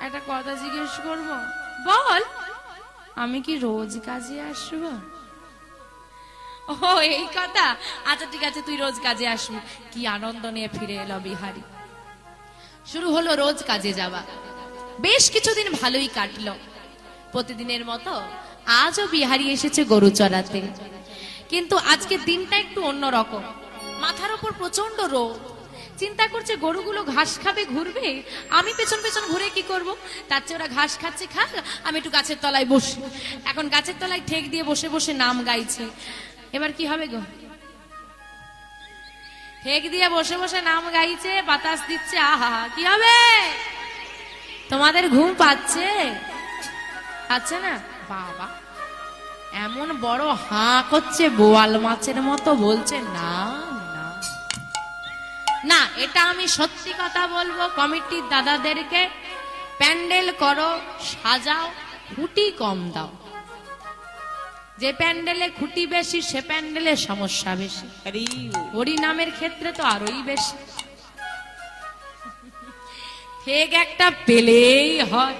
একটা কথা জিজ্ঞেস করব? বল। আমি কি রোজ কাজে আসবো? ও এই কথা। আচ্ছা ঠিক আছে, তুই রোজ কাজে আসবি। কি আনন্দ নিয়ে ফিরে এলো বিহারি। শুরু হলো রোজ কাজে যাওয়া। বেশ কিছুদিন ভালোই কাটলো। প্রতিদিনের মতো আজও বিহারি এসেছে গরু চড়াতে, কিন্তু আজকে দিনটা একটু অন্যরকম। মাথার উপর প্রচন্ড রোদ। চিন্তা করছে গরুগুলো ঘাস খাবে, ঘুরবে, আমি পেছন পেছন ঘুরে কি করব? তার চেয়ে ওরা ঘাস খাচ্ছে, খাক, আমি একটু গাছের তলায় বসি। এখন গাছের তলায় ঠেক দিয়ে বসে বসে নাম গাইছে। এবার কি হবে গো? ঠেক দিয়ে বসে বসে নাম গাইছে, বাতাস দিচ্ছে, আহা কি হবে? তোমাদের ঘুম পাচ্ছে? পাচ্ছে না? বাবা এমন বড় হাঁ করছে, বোয়াল মাছের মতো বলছে না না না। এটা আমি সত্যি কথা বলবো কমিটির দাদাদেরকে, প্যান্ডেল করো, সাজাও, খুঁটি কম দাও। যে প্যান্ডেলে খুঁটি বেশি সে প্যান্ডেলে সমস্যা বেশি। হরি নামের ক্ষেত্রে তো আরোই বেশি। ঠিক একটা পেলেই হয়।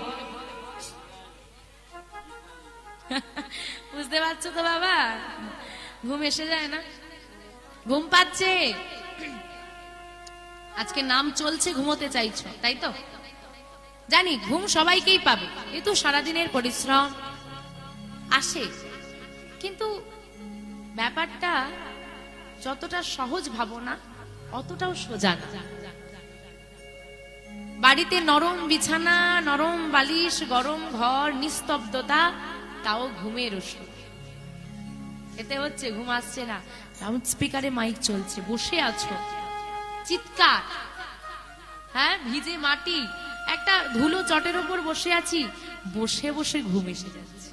বুঝতে পারছো তো বাবা? ঘুম এসে যায় না? ঘুম পাচ্ছে? আজকে নাম চলছে, ঘুমোতে চাইছো তাই তো? জানি ঘুম সবাইকেই পাবে, এ তো সারাদিনের পরিশ্রম আসে। কিন্তু ব্যাপারটা যতটা সহজ ভাবো না, অতটাও সোজা না। বাড়িতে নরম বিছানা, নরম বালিশ, গরম ঘর, নিস্তব্ধতা, তাও ঘুমের ওষুধ। এতে হচ্ছে ঘুম আসছে না, লাউড স্পিকারে মাইক চলছে, বসে আছো, চিৎকার, হ্যাঁ ভিজে মাটি, একটা ধুলো চটের উপর বসে আছি, বসে বসে ঘুম এসে যাচ্ছে।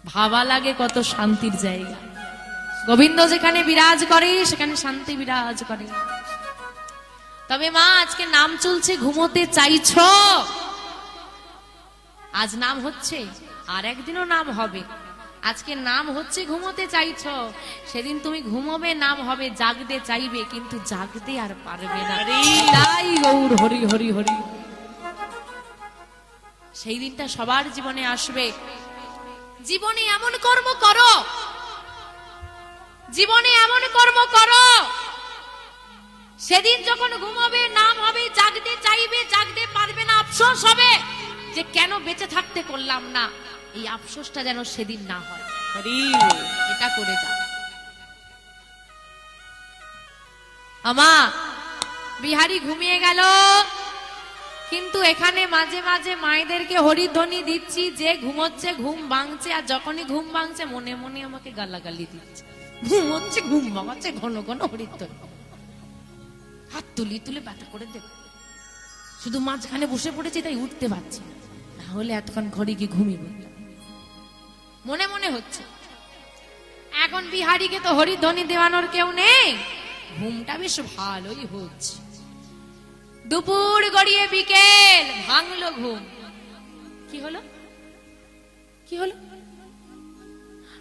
ভাবা লাগে কত শান্তির জায়গা। গোবিন্দ যেখানে বিরাজ করে সেখানে শান্তি বিরাজ করে। তবে মা আজকে নাম চলছে, ঘুমোতে চাইছো? আজ নাম হচ্ছে, আর একদিনও নাম হবে। আজকে নাম হচ্ছে, ঘুমোতে চাইছো, সেদিন তুমি ঘুমোবে, নাম হবে, জাগতে চাইবে কিন্তু জাগতে আর পারবে না। তাই গৌর হরি হরি হরি। সেই দিনটা সবার জীবনে আসবে। জীবনে এমন কর্ম করো, জীবনে এমন কর্ম করো, সেদিন যখন ঘুমাবে, নাম হবে, জাগতে চাইবে, জাগতে পারবে না, আফসোস হবে যে কেন বেঁচে থাকতে করলাম না। এই আফসোসটা যেন সেদিন না হয়। এটা করে যাও। আমা বিহারি ঘুমিয়ে গেল, কিন্তু এখানে মাঝে মাঝে মায়েদেরকে হরিধ্বনি দিচ্ছি, যে ঘুমোচ্ছে ঘুম ভাঙছে, আর যখনই ঘুম ভাঙছে মনে মনে আমাকে গালাগালি দিচ্ছে। ঘুম হচ্ছে, ঘুম ভাঙাচ্ছে, ঘন ঘন হরিধ্বনি, হাত তুলি তুলে ব্যথা করে দেবে। শুধু মাঝখানে বসে পড়েছি তাই উঠতে পারছি না, নাহলে এতক্ষণ ঘরে গিয়ে ঘুমিয়ে পড়তাম। মনে মনে হচ্ছে। এখন বিহারীকে তো হরিধ্বনি দেওয়ানোর কেউ নেই, ঘুমটা বেশ ভালোই হচ্ছে। দুপুর গড়িয়ে বিকেল, ভাঙলো ঘুম। কি হলো? কি হলো?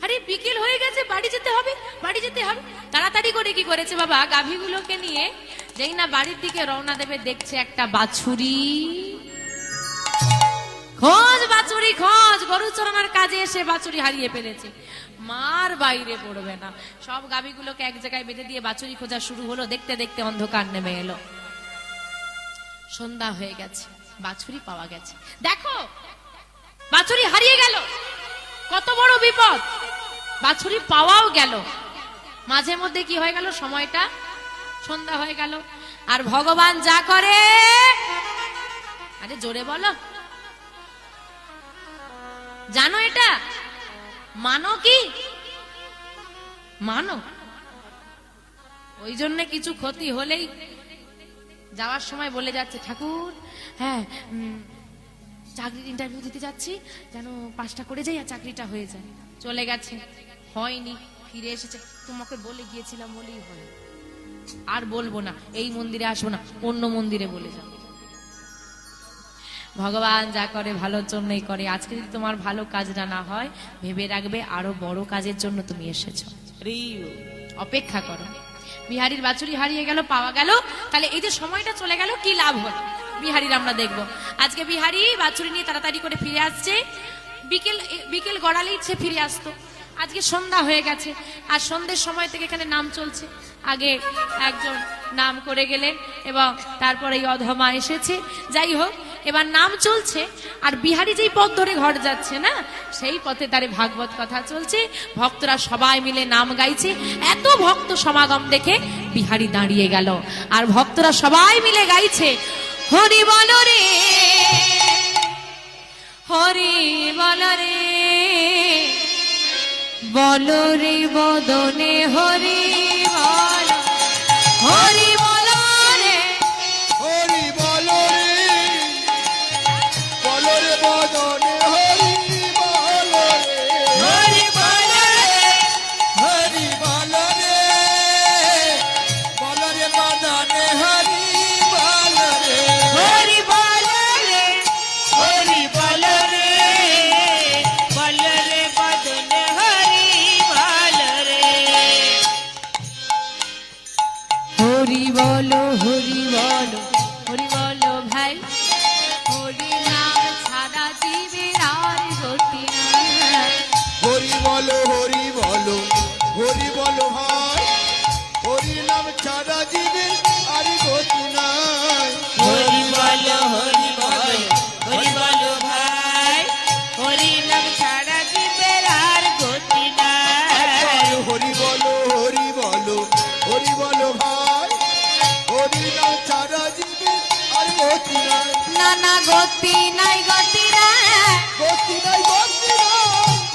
আরে বিকেল হয়ে গেছে, বাড়ি যেতে হবে, বাড়ি যেতে হবে। তাড়াতাড়ি করে কি করেছে বাবা, গাভীগুলোকে নিয়ে যেই না বাড়ির দিকে রওনা দেবে, দেখছে একটা বাছুরি। খোঁজ বাছুরি খোঁজ, গরু চড়ানোর কাজে এসে বাছুরি হারিয়ে ফেলেছে। মার বাইরে পড়বে না, সব গাভীগুলোকে এক জায়গায় বেঁধে দিয়ে বাছুরি খোঁজা শুরু হলো। দেখতে দেখতে অন্ধকার নেমে এলো, সন্ধ্যা হয়ে গেছে, বাছুরি পাওয়া গেছে। দেখো বাছুরি হারিয়ে গেল, কত বড় বিপদ। বাছুরি পাওয়াও গেল, মাঝে মধ্যে কি হয়ে গেল, সময়টা সন্ধ্যা হয়ে গেল। আর ভগবান যা করে, আরে জোরে বলো, জানো এটা? মানো কি? মানো? ওই জন্য কিছু ক্ষতি হলেই যাওয়ার সময় বলে যাচ্ছে, ঠাকুর হ্যাঁ চাকরির ইন্টারভিউ দিতে যাচ্ছি, যেন 5টা করে যাই আর চাকরিটা হয়ে যায়। চলে গেছে, হয়নি, ফিরে এসেছে, তোমাকে বলে গিয়েছিলাম বলেই হয়। আর বলবো না, এই মন্দিরে আসবো না, অন্য মন্দিরে বলে যাবো। ভগবান যা করে ভালোর জন্যই করে। আজকে যদি তোমার ভালো কাজটা না হয়, ভেবে রাখবে আরো বড় কাজের জন্য তুমি এসেছো। অপেক্ষা করো। বিহারীর বাছুরি হারিয়ে গেল, পাওয়া গেল, তাহলে এই যে সময়টা চলে গেল, কি লাভ হলো? বিহারীর আমরা দেখব। আজকে বিহারী বাছুরি নিয়ে তাড়াতাড়ি করে ফিরে আসছে। বিকেল বিকেল গড়ালেই সে ফিরে আসতো। আজকে সন্ধ্যা হয়ে গেছে, আর সন্ধ্যের সময় থেকে এখানে নাম চলছে। আগে একজন নাম করে গেলেন এবং তারপরে এই অধমা এসেছে। যাই হোক, এবার নাম চলছে, আর বিহারী যেই পথ ধরে ঘর যাচ্ছে না, সেই পথে তারে ভাগবত কথা চলছে। ভক্তরা সবাই মিলে নাম গাইছে। এত ভক্ত সমাগম দেখে বিহারী দাঁড়িয়ে গেল, আর ভক্তরা সবাই মিলে গাইছে, হরি বল রে, হরি বল রে, বল রে বদনে হরি বল, হরি বল রে, হরি বল রে, বল রে বদনে হরি বল রে, হরি বল রে, হরি বল রে, বল রে বদনে হরি বল রে, হরি বল রে, হরি বল রে, বল রে বদনে হরি বল রে। হরি বলো, হরি বলো, হরি বলো ভাই, হরি নাম ছাড়া জীবের আর গতি নাই। হরি বল, হরি বল, হরি বল ভাই, হরি নাম ছাড়া জীবের আর গতি নাই। হরি বলো, হরি বলো, হরি বলো ভাই, হরি নাম ছাড়া জীবের আর গতি নাই। হরি বল, হরি বল, হরি বল ভাই, হরি নাম ছাড়া জীবের আর গতি নাই। না না গতি নাই, গতি নাই, গতি নাই, গতি নাই,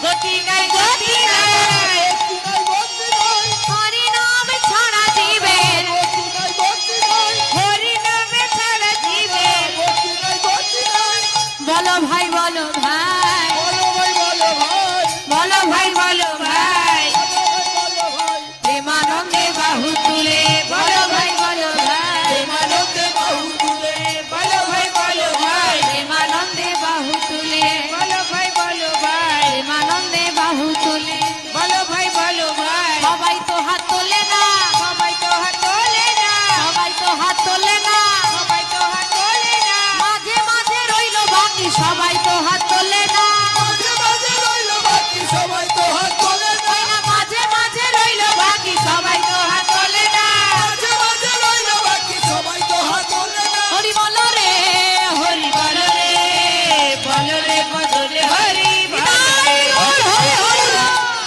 গতি নাই, গতি নাই। গতি নাই, গতি নাই, হরি নাম ছাড়া জীবের, গতি নাই, গতি নাই, হরি নাম ছাড়া জীবের। গতি নাই, গতি নাই। বলো ভাই, বলো ভাই, বলো ভাই, বলো ভাই, বলো ভাই, বলো ভাই, বলো ভাই, প্রেমানন্দে বাহু তুলে, বলো ভাই, বলো ভাই, প্রেমানন্দে বাহু তুলে, বলো ভাই, বলো ভাই, প্রেমানন্দে বাহু তুলে, বলো ভাই, বলো ভাই, প্রেমানন্দে বাহু তুলে, বলো ভাই, বলো ভাই। সবাই তো হাত তোলে না, সবাই তো হাত তোলে না, সবাই তো হাত তোলে না, সবাই তো হাত তোলে না। মাঝে মাঝে রইলো বাকি, সবাই তো হাত তোলে না, মাঝে মাঝে রইল বাকি, সবাই তো হাত তোলে না। মাঝে মাঝে রইলো বাকি, সবাই তো হাত তোলে না। মাঝে মাঝে রইল বাকি, সবাই তো হাত তোলে না। হরি বল রে, হরি বল রে, বল রে বদলে হরি বল রে।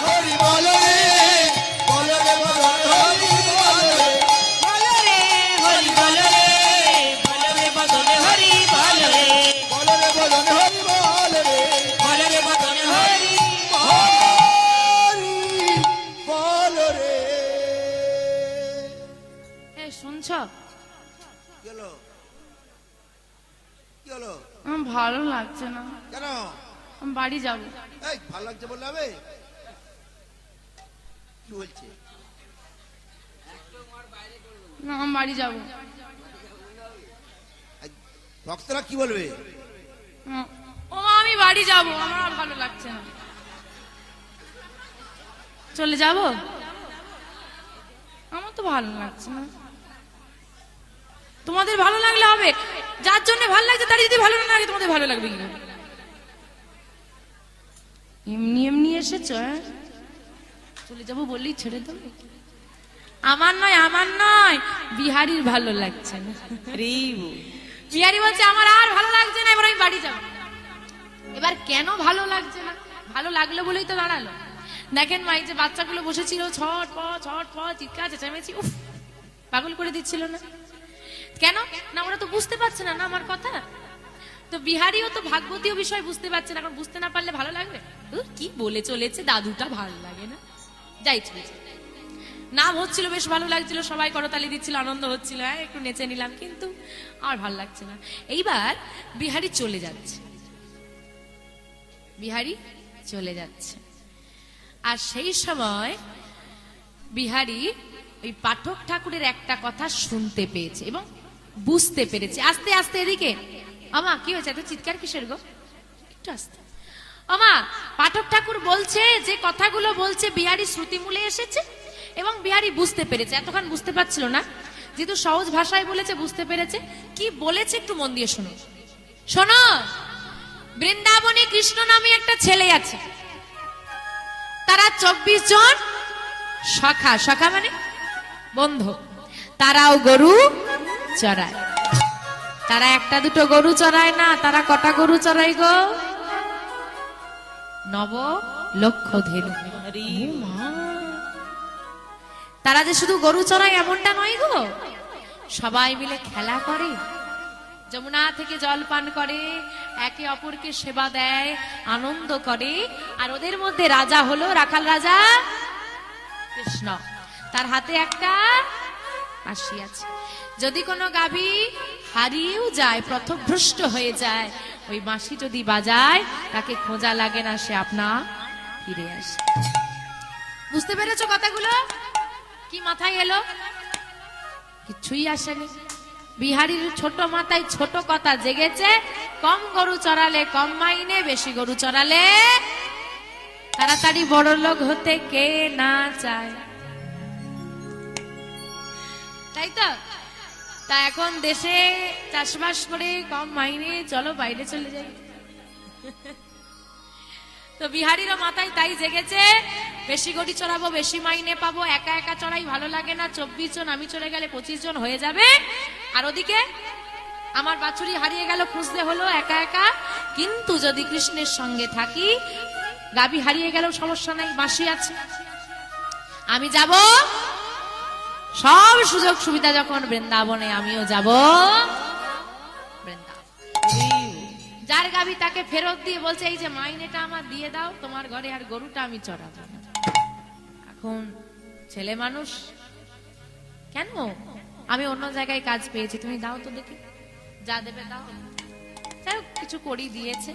হরি বল রে, বল রে বল, হরি বল রে, বল রে, হরি বল রে, বল রে বদলে হরি বল রে, বল রে বলন হরি বল রে, বল রে বদলে হরি। হরি বল রে। এই শুনছ? কি হলো? কি হলো? আমার ভালো লাগছে না, কেন? আমি বাড়ি যাব। এই ভালো লাগছে বললে হবে? কি বলছে? না, আমি বাড়ি যাব। ভক্তরা কি বলবে? ও মা, আমি বাড়ি যাব, আমার আর ভালো লাগছে না। চলে যাব? আমার তো ভালো লাগছে না। তোমাদের ভালো লাগলে হবে, যার জন্য ভালো লাগছে তার যদি ভালো না লাগে তোমাদের ভালো লাগবে কি? এমনি এমনি এসেছ, চলে যাব বললেই ছেড়ে দেবে? আমার নয়, আমার নয়, বিহারীর ভালো লাগছে না। বিহারী বলছে আমার আর ভালো লাগছে না, এবার আমি বাড়ি যাব। এবার কেন ভালো লাগছে না? ভালো লাগলো বলেই তো দাঁড়ালো। দেখেন মা, এই যে বাচ্চাগুলো বসেছিল, ছট ফ চিৎকার চেঁচামেচি, উফ, পাগল করে দিচ্ছিল না? কেন না? ওরা তো বুঝতে পারছে না আমার কথা। তো বিহারীও তো ভাগবতীয় বিষয় বুঝতে পারছে না। এখন বুঝতে না পারলে ভালো লাগবে? কি বলে চলেছে দাদুটা, ভালো লাগে না। যাই চলেছে, নাম হচ্ছিল, বেশ ভালো লাগছিল, সবাই করতালি দিচ্ছিল, আনন্দ হচ্ছিল, হ্যাঁ একটু নেচে নিলাম, কিন্তু আর ভালো লাগছে না। এইবার বিহারী চলে যাচ্ছে, বিহারী চলে যাচ্ছে। আর সেই সময় বিহারী ওই পাঠক ঠাকুরের একটা কথা শুনতে পেয়েছে এবং বুঝতে পেরেছে। আস্তে আস্তে এদিকে, আমা কি হয়েছে, এত চিৎকার কিসের গো? একটু আস্তে। আমা, পাঠক ঠাকুর বলছে যে কথাগুলো বলছে বিহারী শ্রুতিমূলে এসেছে এবং বিহারী বুঝতে পেরেছে। এতক্ষণ বুঝতে পারছিল না, যেহেতু সহজ ভাষায় বলেছে, বুঝতে পেরেছে। কি বলেছে একটু মন দিয়ে শোনো। শোনো, বৃন্দাবনে কৃষ্ণ নামে একটা ছেলে আছে, তারা 24 জন সখা, সখা মানে বন্ধু, তারাও গরু চড়ায়। তারা একটা দুটো গরু চড়ায় না, তারা কটা গরু চড়াই গো? 9 লক্ষ ধেনু। তারা যে শুধু গরু চড়ায় এমনটা নয় গো, সবাই মিলে খেলা করে, যমুনা থেকে জল পান করে, একে অপরকে সেবা দেয়, আনন্দ করে। আর ওদের মধ্যে রাজা হলো রাখাল রাজা কৃষ্ণ, তার হাতে একটা বাঁশি আছে। যদি কোনো গাভী হারিয়েও যায়, পথভ্রষ্ট হয়ে যায়, ওই বাঁশি যদি বাজায় তাকে খোঁজা লাগে না, সে আপনা ফিরে আসে। বুঝতে পেরেছো কথাগুলো? কি মাথায় এলো? কিছুই আসেনি। বিহারীর ছোট মাথায় ছোট কথা জেগেছে। কম গরু চড়ালে কম মাইনে, বেশি গরু চড়ালে তাড়াতাড়ি বড় লোক হতে কে না চায়, তাই তো? তা এখন দেশে চাষবাস করে কম মাইনে, চলো বাইরে চলে যাই। তো বিহারীরও মাথায় তাই জেগেছে, বেশি গরু চড়াবো, বেশি মাইনে পাবো, একা একা চড়াই ভালো লাগে না, 24 জন, আমি চলে গেলে 25 জন হয়ে যাবে। আর ওদিকে আমার বাছুরি হারিয়ে গেল, খুঁজতে হলো একা একা। কিন্তু যদি কৃষ্ণের সঙ্গে থাকি, গাভী হারিয়ে গেল সমস্যা নাই, বাঁশি আছে, আমি যাব। সব সুযোগ সুবিধা যখন বৃন্দাবনে, আমিও যাব বৃন্দাবন। যার গাভী তাকে ফেরত দিয়ে বলছে, এই যে মাইনেটা আমার দিয়ে দাও, তোমার ঘরে আর গরুটা আমি চড়াবো না। এখন ছেলে মানুষ, কেন, আমি অন্য জায়গায় কাজ পেয়েছি, তুমি দাও তো দেখি, যা দেবে দাও। যাই হোক, কিছু করি দিয়েছে।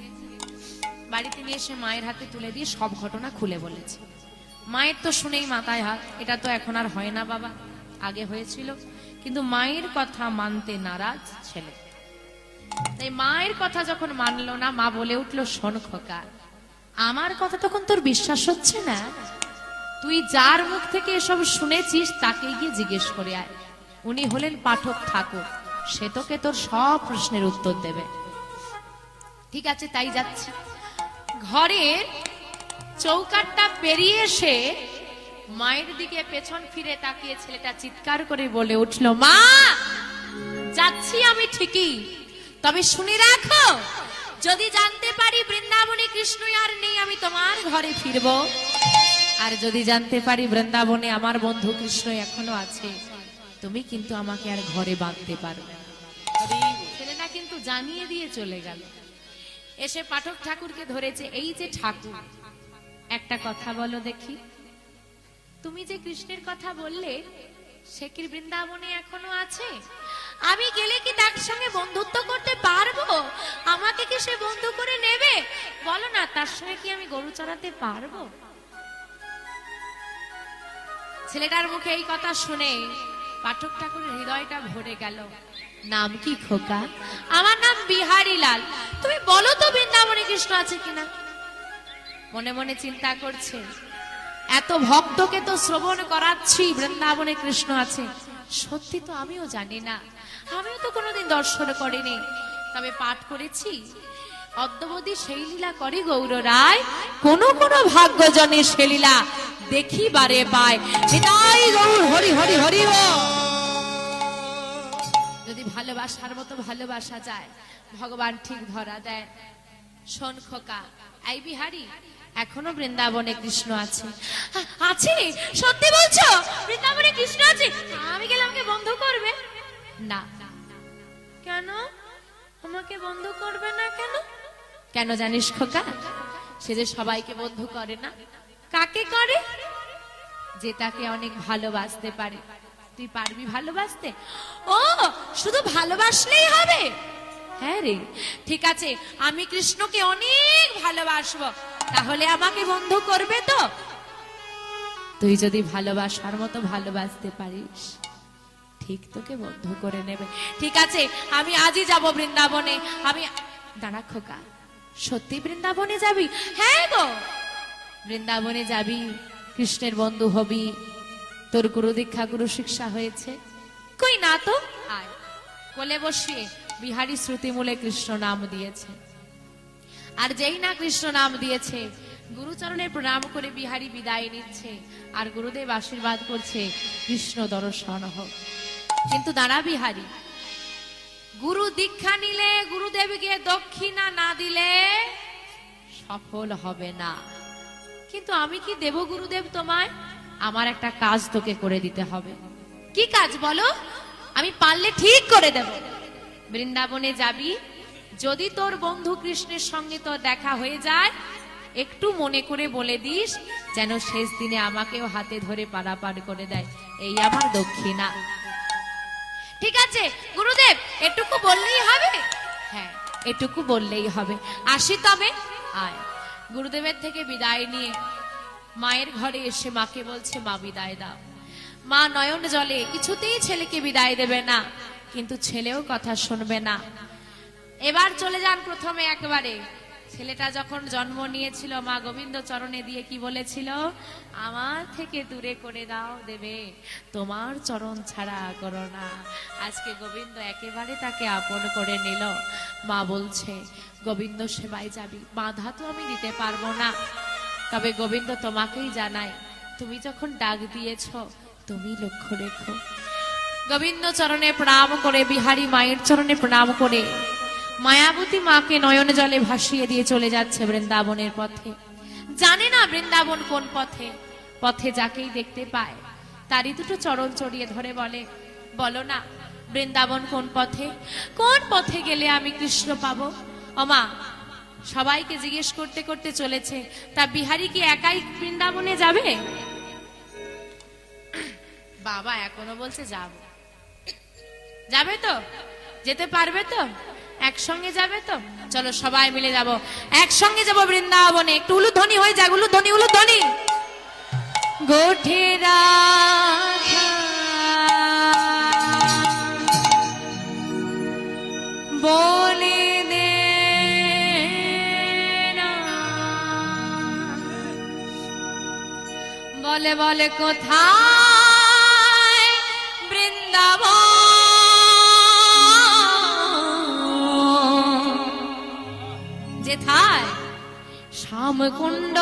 বাড়িতে নিয়ে এসে মায়ের হাতে তুলে দিয়ে সব ঘটনা খুলে বলেছে। মায়ের তো শুনেই মাথায় হাত, এটা তো এখন আর হয় না বাবা, আগে হয়েছিল। কিন্তু মায়ের কথা মানতে নারাজ ছেলে। তাই মায়ের কথা যখন মানলো না, মা বলে উঠলো, শোন খোকা, আমার কথা তখন তোর বিশ্বাস হচ্ছে না, তুই যার মুখ থেকে এসব শুনেছিস তাকে গিয়ে জিজ্ঞেস করে আয়। উনি হলেন পাঠক ঠাকুর, সে তোকে তোর সব প্রশ্নের উত্তর দেবে। ঠিক আছে, তাই যাচ্ছি। ঘরের চৌকাঠটা পেরিয়ে এসে মায়ের দিকে পেছন ফিরে তাকিয়ে ছেলেটা চিৎকার করে বলে উঠল, মা, যাচ্ছি আমি ঠিকই, তবে শুনে রাখো, যদি জানতে পারি বৃন্দাবনে কৃষ্ণ আর নেই, আমি তোমার ঘরে ফিরব। আর যদি জানতে পারি বৃন্দাবনে আমার বন্ধু কৃষ্ণ এখনো আছে, তুমি কিন্তু আমাকে আর ঘরে বাঁধতে পারবে না। ছেলেটা কিন্তু জানিয়ে দিয়ে চলে গেল। এসে পাঠক ঠাকুরকে ধরেছে, এই যে ঠাকুর, একটা কথা বলো দেখি, তুমি যে কৃষ্ণের কথা বললে, সে কি বৃন্দাবনে এখনো আছে? আমি গেলে কি তার সঙ্গে বন্ধুত্ব করতে পারবো? আমাকে কি সে বন্ধু করে নেবে? বলো না, তার সঙ্গে কি আমি গরু চড়াতে পারবো? ছেলেটার মুখে এই কথা শুনে পাঠক ঠাকুরের হৃদয়টা ভরে গেল। নাম কি খোকা? আমার নাম বিহারী লাল। তুমি বলো তো বৃন্দাবনে কৃষ্ণ আছে কিনা? মনে মনে চিন্তা করছে, এত ভক্তকে তো শ্রবণ করাচ্ছি বৃন্দাবনে কৃষ্ণ আছে, সত্যি তো আমিও জানি না, আমিও তো কোনোদিন দর্শন করিনি, তবে পাঠ করেছি, অদ্যবধি সেই লীলা করে গৌর রায়, কোন কোন ভাগ্যজনে সে লীলা দেখিবারে পায়। নিতাই গৌর হরি হরি হরি বল। যদি ভালোবাসার মতো ভালোবাসা যায়, ভগবান ঠিক ধরা দেয়। শোন খোকা, এই বিহারী, এখনো বৃন্দাবনে কৃষ্ণ আছে? আছে? সত্যি বলছো? বৃন্দাবনে কৃষ্ণ আছে? আমি গেলে আমাকে বন্ধ করবে না? কেন আমাকে বন্ধ করবে না? কেন কেন জানিস খোকা? সে যে সবাইকে বন্ধু করে না। কাকে করে? যে তাকে অনেক ভালোবাসতে পারে। তুই পারবি ভালোবাসতে? ও, শুধু ভালোবাসলেই হবে? হ্যাঁ রে, ঠিক আছে, আমি কৃষ্ণকে অনেক ভালোবাসবো, তাহলে আমাকে বন্ধু করবে তো? তুই যদি ভালোবাসার মতো ভালোবাসতে পারিস, ঠিক তোকে বন্ধু করে নেবে। ঠিক আছে, আমি আজই যাব বৃন্দাবনে। আমি দাঁড়া খোকা, সত্যি বৃন্দাবনে যাবি? হ্যাঁ গো, বৃন্দাবনে যাবি, কৃষ্ণের বন্ধু হবি, তোর গুরু দীক্ষা গুরু শিক্ষা হয়েছে, কই না তো, আয়। কোলে বসিয়ে বিহারী শ্রুতিমূলে কৃষ্ণ নাম দিয়েছে। আর যেই না কৃষ্ণ নাম দিয়েছে, গুরুচরণে প্রণাম করে বিহারী বিদায় নিচ্ছে, আর গুরুদেব আশীর্বাদ করছে কৃষ্ণ দর্শন হোক। কিন্তু দাঁড়া বিহারী, গুরু দীক্ষা নিলে গুরুদেবকে দক্ষিণা না দিলে সফল হবে না। কিন্তু আমি কি দেব গুরুদেব তোমায়? আমার একটা কাজ তোকে করে দিতে হবে। কি কাজ বলো? আমি পারলে ঠিক করে দেব। বৃন্দাবনে যাবি, যদি তোর বন্ধু কৃষ্ণের সঙ্গে তোর দেখা হয়ে যায়, একটু মনে করে বলে দিস যেন শেষ দিনে আমাকেও হাতে ধরে পারাপার করে দেয়, এই আমার দক্ষিণা। ঠিক আছে গুরুদেব, এটুকু বললেই হবে? হ্যাঁ, এটুকু বললেই হবে। আসি তবে, আয়। গুরুদেবের থেকে বিদায় নিয়ে মায়ের ঘরে এসে মাকে বলছে, মা বিদায় দাও। মা নয়ন জলে, কিছুতেই ছেলেকে বিদায় দেবে না, কিন্তু ছেলেও কথা শুনবে না। এবার চলে যান প্রথমে একবারে। ছেলেটা যখন জন্ম নিয়েছিল, মা গোবিন্দ চরণে দিয়ে কি বলেছিল? আমার থেকে দূরে করে দাও দেবে, তোমার চরণ ছাড়া করো না। আজকে গোবিন্দ একেবারে তাকে আপন করে নিল। মা বলছে, গোবিন্দ সেবায় যাবি, বাধা তো আমি দিতে পারবো না, তবে গোবিন্দ তোমাকেই জানাই, তুমি যখন ডাক দিয়েছ তুমি লক্ষ্য রেখো। গোবিন্দ চরণে প্রণাম করে, বিহারী মায়ের চরণে প্রণাম করে মায়াবতী মাকে নয়ন জলে ভাসিয়ে দিয়ে চলে যাচ্ছে বৃন্দাবনের পথে। জানে না বৃন্দাবন কোন পথে। পথে যাকেই দেখতে পায় তারই দুটো চরণ চড়িয়ে ধরে বলে, বলো না বৃন্দাবন কোন পথে? কোন পথে গেলে আমি কৃষ্ণ পাবো? ওমা, সবাইকে জিজ্ঞেস করতে করতে চলেছে। তা বিহারী কি একাই বৃন্দাবনে যাবে? বাবা এখনো বলছে যাব। যাবে তো? যেতে পারবে তো? একসঙ্গে যাবে তো? চলো সবাই মিলে যাব, একসঙ্গে যাব বৃন্দাবনে। একটু উলুধ্বনি হয়ে যাক, উলুধ্বনি উলুধ্বনি। গোঠে রাধা বলে দে না, বলে বলে কোথায় বৃন্দাবন? যেথায় শ্যামকুণ্ড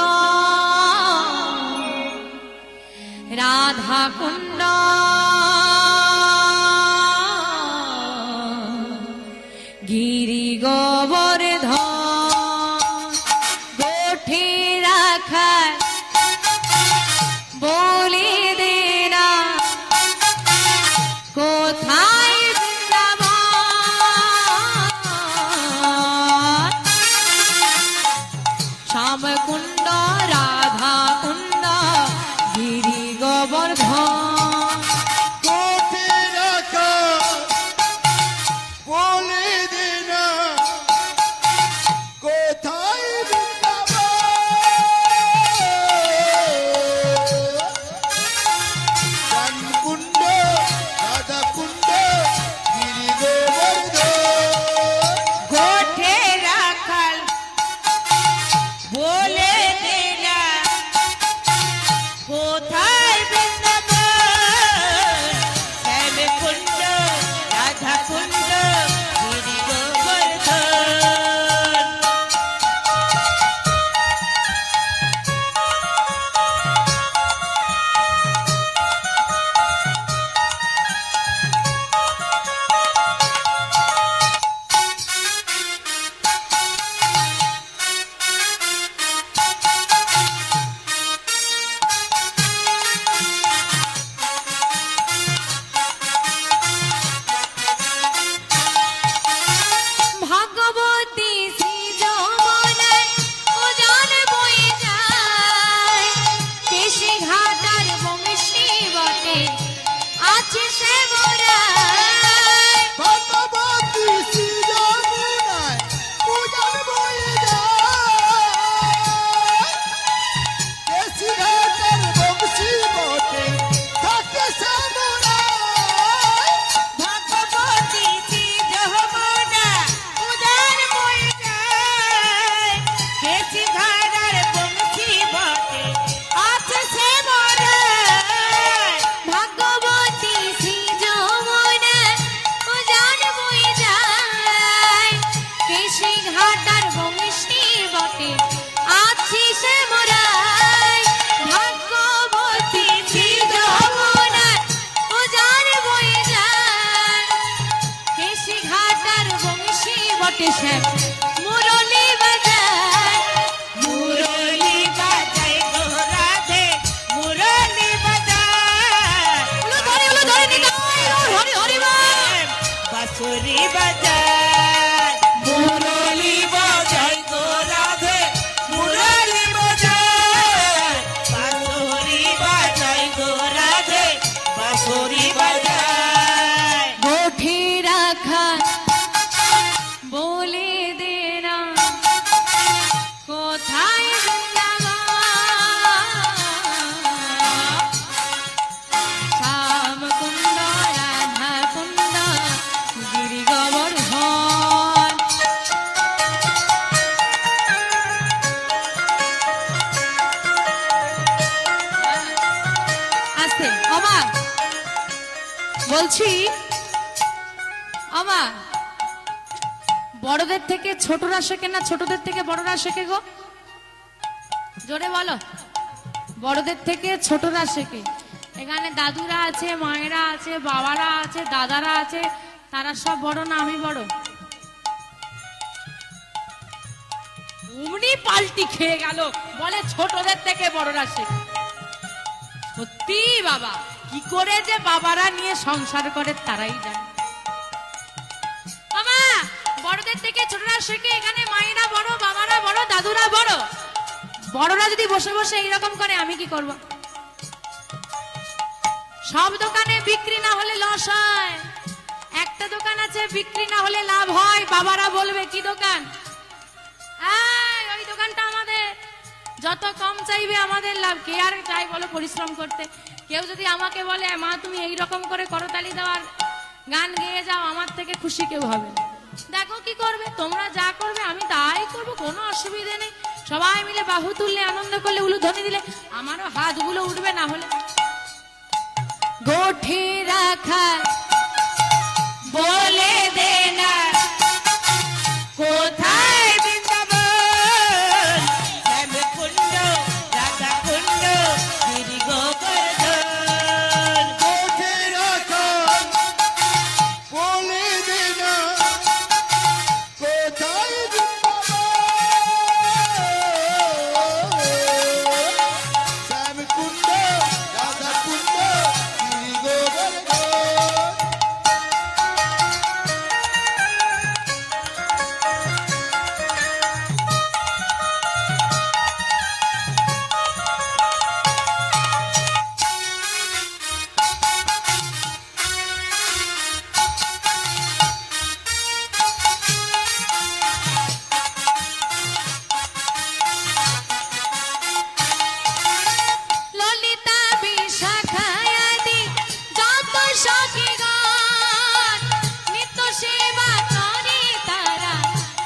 রাধা কুণ্ড, গিরি গোবর্ধন গোঠে রাখা বলে দে না, কোথায় শ্যামকুণ্ড রাধা কুণ্ড গিরি গোবর্ধন কোঠে রাখা বলে দে না, কেশি ঘাটার বংশী বটে আছি সে মোরাই ভাগ্যবতী যমুনার উজান বয়ে যায় কেশি ঘাটার বংশী বটে সে মুরলী বাজায় মুরলি বাজায় গো রাধে মুরলি বাজায় উলো ধরে নিতাই হরি হরি বল বাঁশুরি বাজায় মুরলি বাজায় গো রাধে মুরলি বাজায় বাঁশুরি বাজায় গো রাধে বাঁশুরি বাজায় গোঠে রাখা বলে দে না কোথায় শ্যাম কুন্দ রাধা কুন্দ গিরি গোবর্ধন আসতে অমা বলছি অমা বড়দের থেকে ছোটরা শেখে না ছোটদের থেকে বড়রা শেখে গো জোরে বলো বড়দের থেকে ছোটরা শেখে এখানে দাদুরা আছে মায়েরা আছে বাবারা আছে দাদারা আছে তারা সব বড় না আমি বড় অমনি পাল্টি খেয়ে গেল বলে ছোটদের থেকে বড়রা শেখে সত্যি বাবা কি করে যে বাবারা নিয়ে সংসার করে তারাই জানে বাবা বড়দের থেকে ছোটরা শেখে এখানে মায়েরা বড় বাবারা বড় দাদুরা বড় বড়রা যদি বসে বসে এইরকম করে আমি কি করব সব দোকানে বিক্রি না হলে লস হয় একটা দোকান আছে বিক্রি না হলে লাভ হয় বাবারা বলবে কি দোকান ওই দোকানটা আমাদের যত কম চাইবে আমাদের লাভ কে আর চাই বলো পরিশ্রম করতে কেউ যদি আমাকে বলে মা তুমি এইরকম করে করতালি দেওয়ার গান গেয়ে যাও আমার থেকে খুশি কেউ হবে না। দেখো কি করবে তোমরা যা করবে আমি তাই করবো কোনো অসুবিধে নেই সবাই মিলে বাহু তুললে আনন্দ করলে উলুধ্বনি দিলে আমারও হাতগুলো উঠবে না হলে গোঠে রাখা বলে দে না কোথায় বৃন্দাবন শ্যাম কুণ্ড রাধা কুণ্ড গিরি গোবর্ধন কোঠে রাখা বলে দে না কোথায় শ্যাম কুণ্ড রাধা কুণ্ড গিরি গোবর্ধন ললিতা বিশাখায়াদি যত সখী গান নিত্য সেবা করে তারা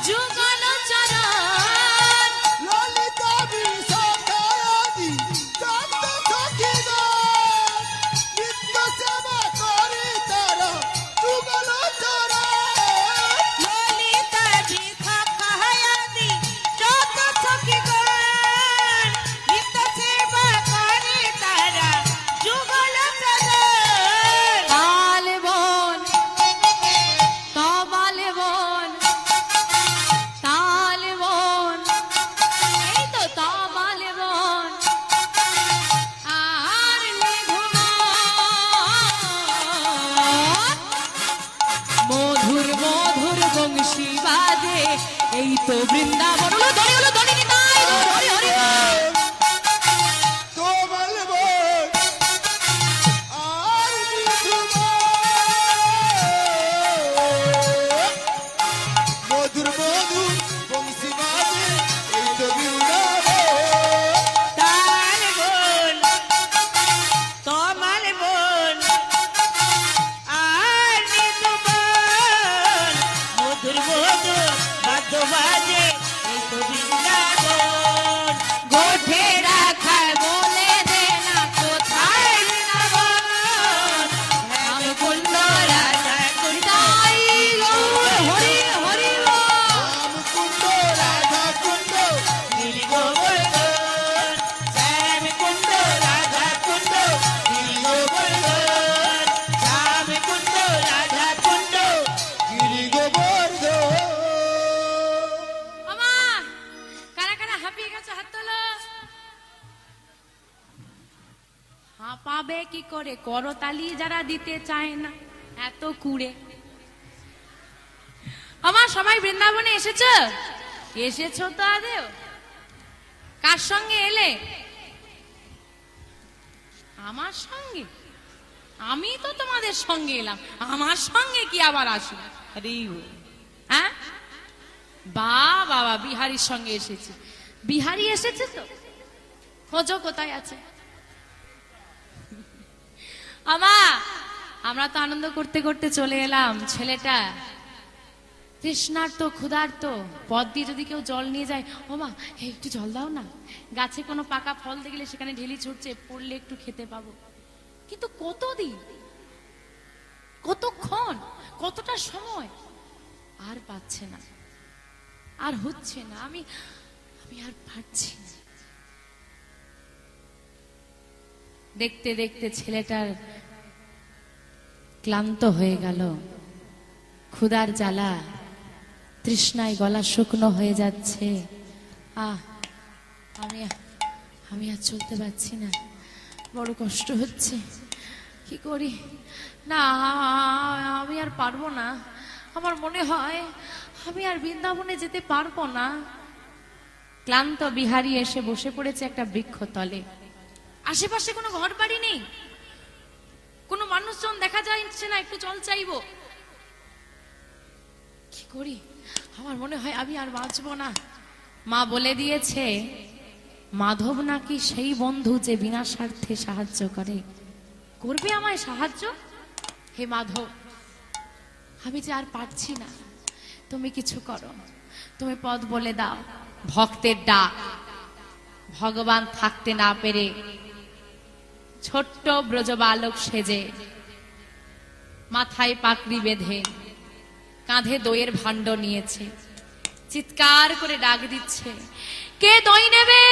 যুগল চরণ ললিতা বিশাখায়াদি যত সখীগণ নিত্য সেবা করে তারা যুগল চরণ ললিতা বিশাখায়াদি যত সখীগণ নিত্য সেবা করে তারা যুগল চরণ তাল বন তবাল বন তাল বন এই তো তবাল বন আর মধুর মধুর বংশী বাজে এই তো বৃন্দাবন হলো ধরে নিতাই হরি হরি তোমার বোন আর মধুর মধুর বংশী বাজে এই তো বৃন্দাবন তার বোন তোমার বোন আর নিতু বোন মধুর মধুর বাদ্য বাজে এই তো বৃন্দাবন গোঠে রাখা বলে দে না কোথায় বৃন্দাবন আমি কুণ্ড রাধা কুন্দাই গৌর হরি হরি বল। কি করে করতালি যারা দিতে চায় না, এত কুড়ে। আমার সবাই বৃন্দাবনে এসেছো? এসেছো তো আদেও? কার সঙ্গে এলে? আমার সঙ্গে? আমি তো তোমাদের সঙ্গে এলাম, আমার সঙ্গে কি আবার আসো? হরি বল। হ্যাঁ, বা বাবা বিহারীর সঙ্গে এসেছে। বিহারী এসেছে তো, খোঁজো কোথায় আছে। আমরা তো আনন্দ করতে করতে চলে এলাম। ছেলেটা তৃষ্ণার্ত ক্ষুধার্ত, পথ দিয়ে যদি কেউ জল নিয়ে যায়, ও মা একটু জল দাও না, গাছে কোনো পাকা ফল দেখলে সেখানে ঢেলি ছুটছে, পড়লে একটু খেতে পাবো। কিন্তু কতদিন, কতক্ষণ, কতটা সময়, আর পাচ্ছে না, আর হচ্ছে না, আমি আর পারছি না। দেখতে দেখতে ছেলেটার ক্লান্ত হয়ে গেল, ক্ষুধার জ্বালা, তৃষ্ণায় গলা শুকনো হয়ে যাচ্ছে। আমি আর চলতে পারছি না, বড় কষ্ট হচ্ছে, কি করি? না, আমি আর পারবো না, আমার মনে হয় আমি আর বৃন্দাবনে যেতে পারবো না। ক্লান্ত বিহারী এসে বসে পড়েছে একটা বৃক্ষ তলে। আশেপাশে কোনো ঘর বাড়ি নেই, কোনো মানুষজন দেখা যাচ্ছে না, একটু জল চাইবো, কি করি? আমার মনে হয় আমি আর বাঁচবো না। মা বলে দিয়েছে, মাধব নাকি সেই বন্ধু যে বিনা স্বার্থে সাহায্য করে। করবে আমায় সাহায্য? হে মাধব, আমি যে আর পারছি না, তুমি কিছু করো, তুমি পথ বলে দাও। ভক্তের ডাক। ভগবান থাকতে না পেরে ছোট্ট ব্রজবালক সেজে, মাথায় পাকড়ি বেঁধে, কাঁধে দইয়ের ভাণ্ড নিয়েছে, চিৎকার করে ডাক দিচ্ছে, কে দই নেবে?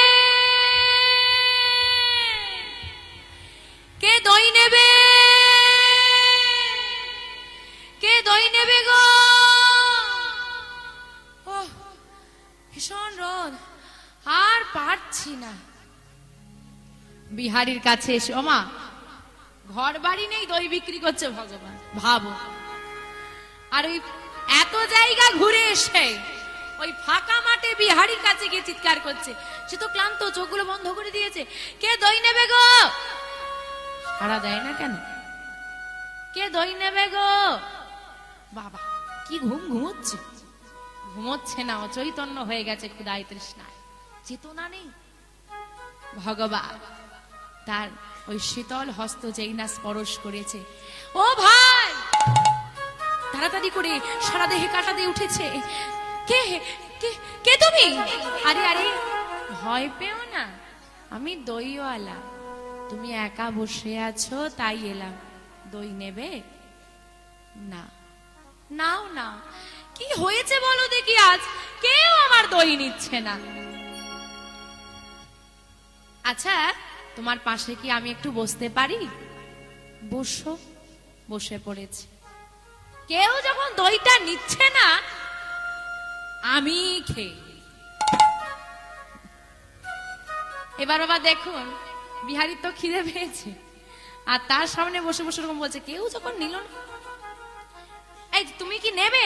কে দই নেবে? কে দই নেবে গো? ওহ, ভীষণ রোদ, আর পারছি না। বিহারীর কাছে এসে, ওমা ঘর বাড়ি নেই, দই বিক্রি করছে ভগবান, ভাবো। আর ওই এত জায়গা ঘুরে এসে ওই ফাঁকা মাঠে বিহারীর কাছে গিয়ে চিৎকার করছে। সে তো ক্লান্ত, চোখগুলো বন্ধ করে দিয়েছে। কে দই নেবে গো? সাড়া দেয় না কেন? কে দই নেবে গো? বাবা কি ঘুমোচ্ছে, ঘুমোচ্ছে না, অচৈতন্য হয়ে গেছে ক্ষুধায় তৃষ্ণায়, চেতনা নেই। ভগবান তার ওই শীতল হস্ত যেই না স্পর্শ করেছে, ও ভাই, তাড়াতাড়ি করে সারা দেহে কাটা দিয়ে উঠেছে। কে কে কে তুমি? আরে আরে ভয় পেও না, আমি দইওয়ালা, তুমি একা বসে আছো তাই এলাম। দই নেবে? না। নাও না। কি হয়েছে বলো দেখি, আজ কেউ আমার দই নিচ্ছে না। আচ্ছা তোমার পাশে কি আমি একটু বসতে পারি? বসো। বসে পড়েছে। কেউ যখন দইটা নিচ্ছে না, আমি খেয়ে। এবার বাবা দেখুন, বিহারীর তো খিদে পেয়েছে, আর তার সামনে বসে বসে এরকম বলছে, কেউ যখন নিল না, এই তুমি কি নেবে?